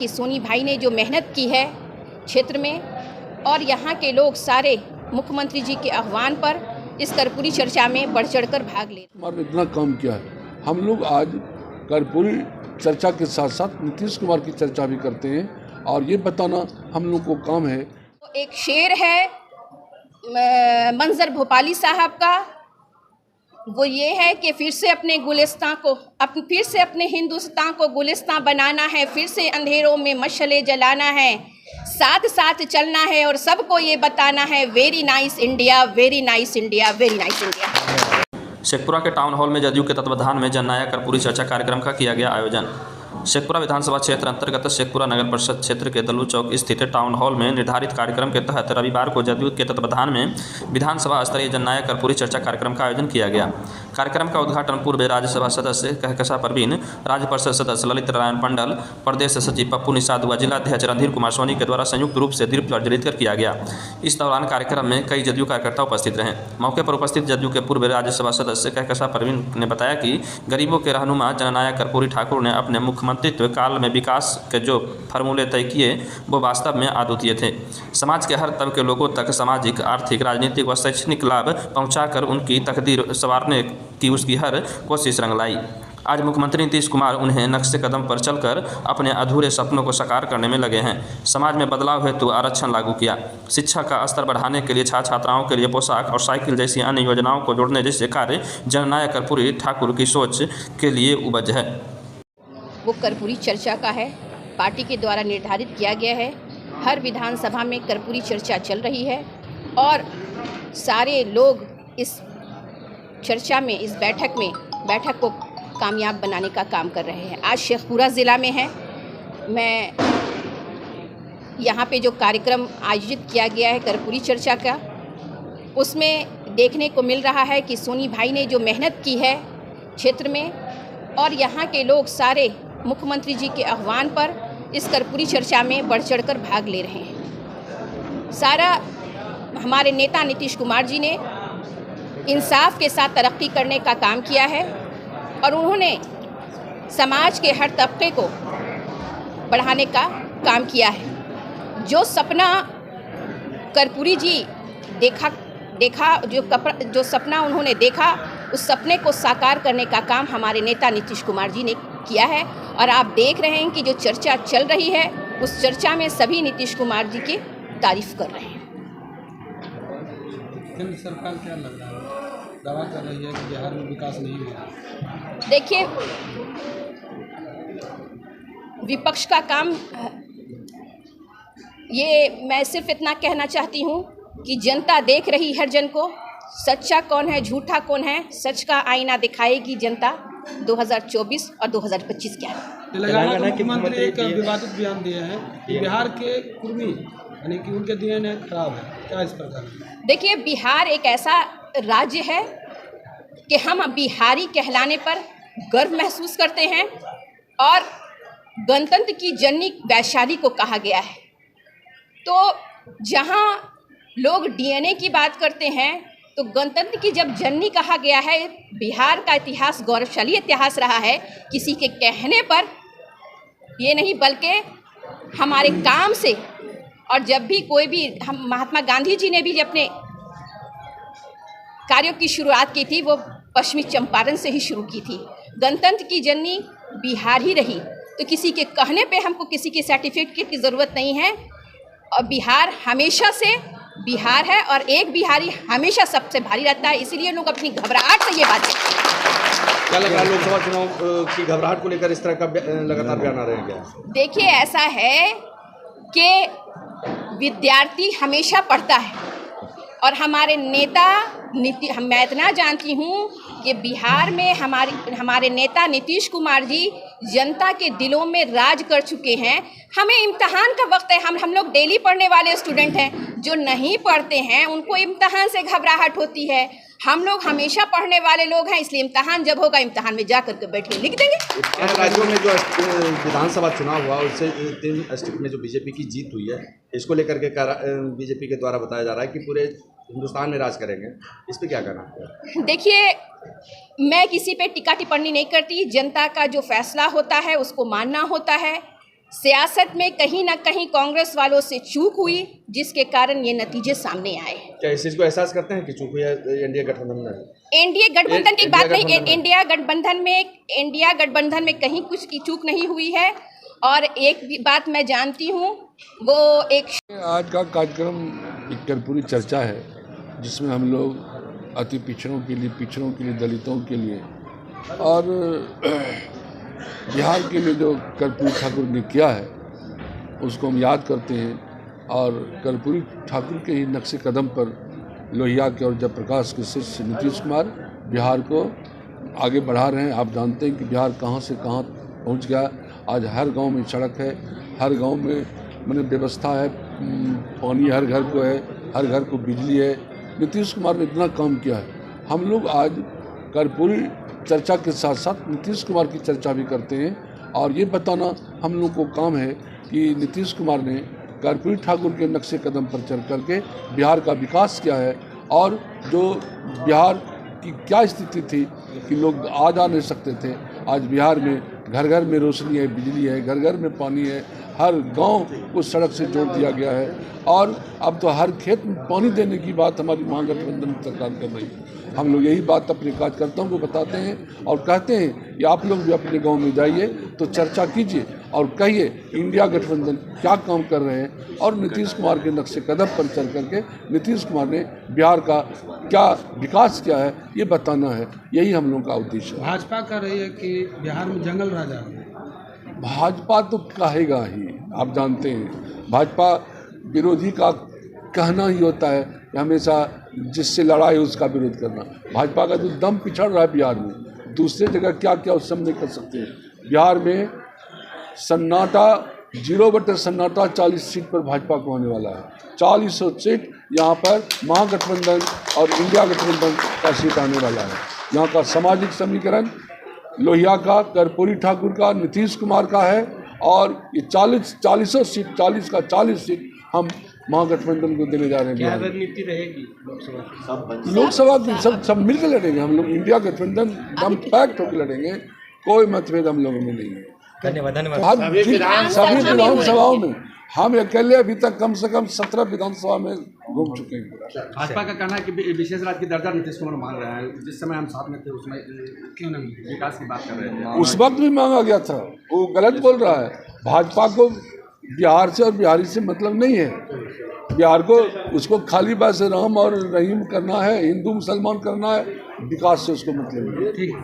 कि सोनी भाई ने जो मेहनत की है क्षेत्र में, और यहाँ के लोग सारे मुख्यमंत्री जी के आह्वान पर इस कर्पूरी चर्चा में बढ़ चढ़कर भाग ले। हमारे इतना काम किया है। हम लोग आज कर्पूरी चर्चा के साथ साथ नीतीश कुमार की चर्चा भी करते हैं और ये बताना हम लोग को काम है। तो एक शेर है मंजर भोपाली साहब का, वो ये है कि फिर से अपने हिंदुस्तान को गुलिस्तान बनाना है, फिर से अंधेरों में मशाले जलाना है, साथ साथ चलना है और सबको ये बताना है, very nice India, very nice India, very nice India. Sheikhpura के टाउन हॉल में जदयू के तत्वाधान में जननायक कर्पूरी चर्चा कार्यक्रम का किया गया आयोजन। शेखपुरा विधानसभा क्षेत्र अंतर्गत शेखपुरा नगर परिषद क्षेत्र के दल्लू चौक स्थित टाउन हॉल में निर्धारित कार्यक्रम के तहत रविवार को जदयू के तत्वाधान में विधानसभा स्तरीय जननायक कर्पूरी चर्चा कार्यक्रम का आयोजन किया गया। कार्यक्रम का उद्घाटन पूर्व राज्यसभा सदस्य कहकशा परवीन, राज्य परिषद सदस्य ललित नारायण मंडल, प्रदेश सचिव पप्पू निषाद व जिलाध्यक्ष रणधीर कुमार सोनी के द्वारा संयुक्त रूप से दीप प्रज्वलित कर किया गया। इस दौरान कार्यक्रम में कई जदयू कार्यकर्ता उपस्थित रहे। मौके पर उपस्थित जदयू के पूर्व राज्यसभा सदस्य कहकशा परवीन ने बताया कि गरीबों के रहनुमा जननायक कर्पूरी ठाकुर ने अपने मुख्यमंत्रित्व काल में विकास के जो फार्मूले तय किए वो वास्तव में अद्वितीय थे। समाज के हर तबके के लोगों तक सामाजिक, आर्थिक, राजनीतिक व शैक्षणिक लाभ पहुंचाकर उनकी तकदीर संवारने की उसकी हर कोशिश रंग लाई। आज मुख्यमंत्री नीतीश कुमार उन्हें नक्शे कदम पर चलकर अपने अधूरे सपनों को साकार करने में लगे हैं। समाज में बदलाव हेतु आरक्षण लागू किया, शिक्षा का स्तर बढ़ाने के लिए छात्राओं के लिए पोशाक और साइकिल जैसी अन्य योजनाओं को जोड़ने जैसे कार्य जननायक कर्पूरी ठाकुर की सोच के लिए उपज है। वो कर्पूरी चर्चा का है, पार्टी के द्वारा निर्धारित किया गया है। हर विधानसभा में कर्पूरी चर्चा चल रही है और सारे लोग इस चर्चा में, इस बैठक को कामयाब बनाने का काम कर रहे हैं। आज शेखपुरा ज़िला में है। मैं यहाँ पे जो कार्यक्रम आयोजित किया गया है कर्पूरी चर्चा का, उसमें देखने को मिल रहा है कि सोनी भाई ने जो मेहनत की है क्षेत्र में, और यहाँ के लोग सारे मुख्यमंत्री जी के आह्वान पर इस कर्पूरी चर्चा में बढ़ चढ़कर भाग ले रहे हैं। सारा हमारे नेता नीतीश कुमार जी ने इंसाफ के साथ तरक्की करने का काम किया है और उन्होंने समाज के हर तबके को बढ़ाने का काम किया है। जो सपना कर्पूरी जी जो सपना उन्होंने देखा, उस सपने को साकार करने का काम हमारे नेता नीतीश कुमार जी ने किया है। और आप देख रहे हैं कि जो चर्चा चल रही है, उस चर्चा में सभी नीतीश कुमार जी की तारीफ कर रहे हैं। केंद्र सरकार क्या लग रहा है, दावा कर रही है कि बिहार में विकास नहीं हो रहा? देखिए, विपक्ष का काम ये, मैं सिर्फ इतना कहना चाहती हूँ कि जनता देख रही हर जन को, सच्चा कौन है झूठा कौन है, सच का आईना दिखाएगी जनता। 2024 और 2025 क्या है। तेलंगाना के मुख्यमंत्री एक विवादित बयान दिए हैं कि बिहार के कुर्मी यानी कि उनके डीएनए खराब है, क्या इस प्रकार? देखिए, बिहार एक ऐसा राज्य है कि हम बिहारी कहलाने पर गर्व महसूस करते हैं और गणतंत्र की जननी वैशाली को कहा गया है। तो जहाँ लोग डीएनए की बात करते हैं, तो गणतंत्र की जब जननी कहा गया है, बिहार का इतिहास गौरवशाली इतिहास रहा है। किसी के कहने पर ये नहीं, बल्कि हमारे काम से। और जब भी कोई भी, हम महात्मा गांधी जी ने भी अपने कार्यों की शुरुआत की थी, वो पश्चिमी चंपारण से ही शुरू की थी। गणतंत्र की जननी बिहार ही रही, तो किसी के कहने पे हमको किसी के सर्टिफिकेट की ज़रूरत नहीं है। और बिहार हमेशा से बिहार है और एक बिहारी हमेशा सबसे भारी रहता है। इसीलिए लोग अपनी घबराहट से ये बात क्या लग रहा है, लोकसभा चुनाव की घबराहट को लेकर इस तरह का लगातार बयान आ रहे हैं क्या? देखिए, ऐसा है कि विद्यार्थी हमेशा पढ़ता है और हमारे नेता मैं इतना जानती हूँ कि बिहार में हमारे नेता नीतीश कुमार जी जनता के दिलों में राज कर चुके हैं। हमें इम्तहान का वक्त है, हम लोग डेली पढ़ने वाले स्टूडेंट हैं। जो नहीं पढ़ते हैं उनको इम्तहान से घबराहट होती है। हम लोग हमेशा पढ़ने वाले लोग हैं, इसलिए इम्तहान जब होगा, इम्तहान में जा करके बैठ के लिख देंगे। राज्यों में जो विधानसभा चुनाव हुआ, उससे 3 डिस्ट्रिक्ट में जो बीजेपी की जीत हुई है, इसको लेकर के बीजेपी के द्वारा बताया जा रहा है कि पूरे हिंदुस्तान में राज करेंगे। इस पर क्या कहना है? देखिए, मैं किसी पे टिक्का टिप्पणी नहीं करती। जनता का जो फैसला होता है उसको मानना होता है। सियासत में कहीं ना कहीं कांग्रेस वालों से चूक हुई, जिसके कारण ये नतीजे सामने आए। क्या इस चीज़ को एहसास करते हैं कि चूक हुई है एनडीए गठबंधन में? एनडीए गठबंधन की बात नहीं, इंडिया इंडिया गठबंधन में कहीं कुछ की चूक नहीं हुई है। और एक भी बात मैं जानती हूँ, वो एक आज का कार्यक्रम एक कर्पूरी चर्चा है, जिसमें हम लोग अति पिछड़ों के लिए, दलितों के लिए और बिहार के लिए जो कर्पूरी ठाकुर ने किया है उसको हम याद करते हैं। और कर्पूरी ठाकुर के ही नक्शे कदम पर लोहिया के और जयप्रकाश के शिष्य नीतीश कुमार बिहार को आगे बढ़ा रहे हैं। आप जानते हैं कि बिहार कहाँ से कहाँ पहुँच गया। आज हर गांव में सड़क है, हर गांव में मैंने व्यवस्था है, पानी हर घर को है, हर घर को बिजली है। नीतीश कुमार ने इतना काम किया है। हम लोग आज कर्पूरी चर्चा के साथ साथ नीतीश कुमार की चर्चा भी करते हैं और ये बताना हम लोग को काम है कि नीतीश कुमार ने कर्पूरी ठाकुर के नक्शे कदम पर चल करके बिहार का विकास किया है। और जो बिहार की क्या स्थिति थी कि लोग आ जा नहीं सकते थे, आज बिहार में घर घर में रोशनी है, बिजली है, घर घर में पानी है, हर गांव को सड़क से जोड़ दिया गया है। और अब तो हर खेत में पानी देने की बात हमारी महागठबंधन सरकार कर रही है। हम लोग यही बात अपने कार्यकर्ताओं को बताते हैं और कहते हैं कि आप लोग भी अपने गांव में जाइए तो चर्चा कीजिए और कहिए इंडिया गठबंधन क्या काम कर रहे हैं। और नीतीश कुमार के नक्शे कदम पर चल करके नीतीश कुमार ने बिहार का क्या विकास किया है ये बताना है, यही हम लोगों का उद्देश्य है। भाजपा कह रही है कि बिहार में जंगल राजा है। भाजपा तो कहेगा ही, आप जानते हैं भाजपा विरोधी का कहना ही होता है कि हमेशा जिससे लड़ाई उसका विरोध करना। भाजपा का जो दम पिछड़ रहा है बिहार में, दूसरे जगह क्या क्या उस समय कर सकते हैं। बिहार में सन्नाटा 0/सन्नाटा 40 सीट पर भाजपा को होने वाला है। 40 सीट यहाँ पर महागठबंधन और इंडिया गठबंधन का सीट आने वाला है। यहाँ का सामाजिक समीकरण लोहिया का, कर्पूरी ठाकुर का, नीतीश कुमार का है। और ये 40 सीट 40 का 40 सीट हम महागठबंधन को देने जा रहे हैं। क्या रणनीति रहेगी लोकसभा की सब मिलकर लड़ेंगे हम लोग। इंडिया गठबंधन एकदम पैक्ट होकर लड़ेंगे, कोई मतभेद हम लोगों में नहीं है। धन्यवाद। सभी विधानसभाओं में हम अकेले अभी तक कम से कम 17 विधानसभा में घूम चुके हैं। भाजपा का कहना है कि विशेष राज्य की दर्जा नीतीश कुमार मांग रहे हैं। जिस समय हम साथ में थे उसमें क्यों नहीं विकास की बात कर रहे हैं? उस वक्त भी मांगा गया था, वो गलत बोल रहा है। भाजपा को बिहार से और बिहारी से मतलब नहीं है। बिहार को उसको खाली बस राम और रहीम करना है, हिंदू मुसलमान करना है, विकास से उसको मतलब नहीं है।